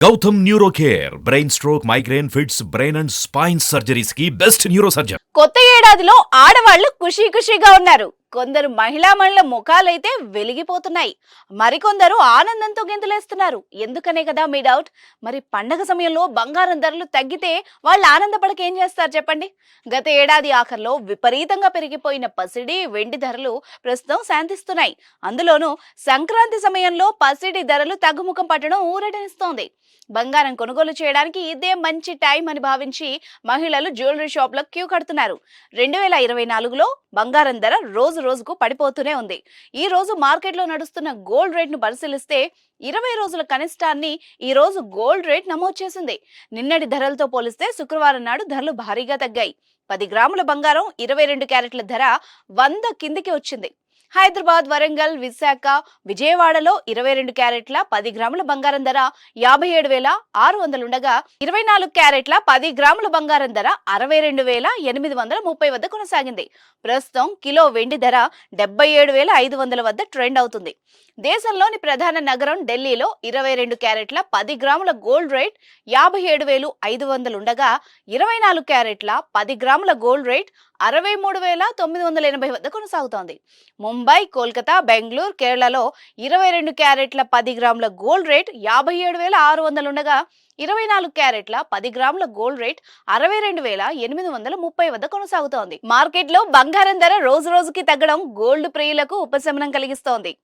Gautam neuro care brain stroke migraine fits brain and spine surgeries కి best neurosurgeon. కొత్త ఏడాదిలో ఆడవాళ్లు ఖుషీగా ఉన్నారు. కొందరు మహిళల ముఖాలైతే వెలిగిపోతున్నాయి. మరికొందరు ఆనందంతో గెంతులేస్తున్నారు. ఎందుకనే కదా మీ డౌట్. మరి పండగ సమయంలో బంగారం ధరలు తగ్గితే వాళ్ళు ఆనందపడక ఏం చేస్తారు చెప్పండి. గత ఏడాది ఆఖర్లో విపరీతంగా పెరిగిపోయిన పసిడి, వెండి ధరలు ప్రస్తుతం శాంతిస్తున్నాయి. అందులోనూ సంక్రాంతి సమయంలో పసిడి ధరలు తగ్గుముఖం పట్టడం ఊరటనిస్తోంది. బంగారం కొనుగోలు చేయడానికి ఇదే మంచి టైం అని భావించి మహిళలు జ్యువెలరీ షాప్లో క్యూ కడుతున్నారు. 2024లో బంగారం ధర రోజుకు పడిపోతూనే ఉంది. ఈ రోజు మార్కెట్లో నడుస్తున్న గోల్డ్ రేట్ ను పరిశీలిస్తే 20 రోజుల కనిష్టాన్ని ఈ రోజు గోల్డ్ రేట్ నమోదు చేసింది. నిన్నటి ధరలతో పోలిస్తే శుక్రవారం నాడు ధరలు భారీగా తగ్గాయి. 10 గ్రాముల బంగారం 22 క్యారెట్ల ధర 100 కిందికి వచ్చింది. హైదరాబాద్, వరంగల్, విశాఖ, విజయవాడలో 22 క్యారెట్ల 10 గ్రాముల బంగారం ధర 57,600 ఉండగా 24 క్యారెట్ల 10 గ్రాముల బంగారం ధర 62,830 వద్ద కొనసాగింది. ప్రస్తుతం కిలో వెండి ధర 77,500 వద్ద ట్రెండ్ అవుతుంది. దేశంలోని ప్రధాన నగరం ఢిల్లీలో 22 క్యారెట్ల 10 గ్రాముల గోల్డ్ రేట్ 57,500 ఉండగా 24 క్యారెట్ల 10 గ్రాముల గోల్డ్ రేట్ 63,980 వద్ద కొనసాగుతోంది. ముంబై, కోల్కతా, బెంగళూరు, కేరళలో 22 క్యారెట్ల 10 గ్రాముల గోల్డ్ రేట్ 57,600 ఉండగా 24 క్యారెట్ల 10 గ్రాముల గోల్డ్ రేట్ 62,830 వద్ద కొనసాగుతోంది. మార్కెట్లో బంగారం ధర రోజుకి తగ్గడం గోల్డ్ ప్రియులకు ఉపశమనం కలిగిస్తోంది.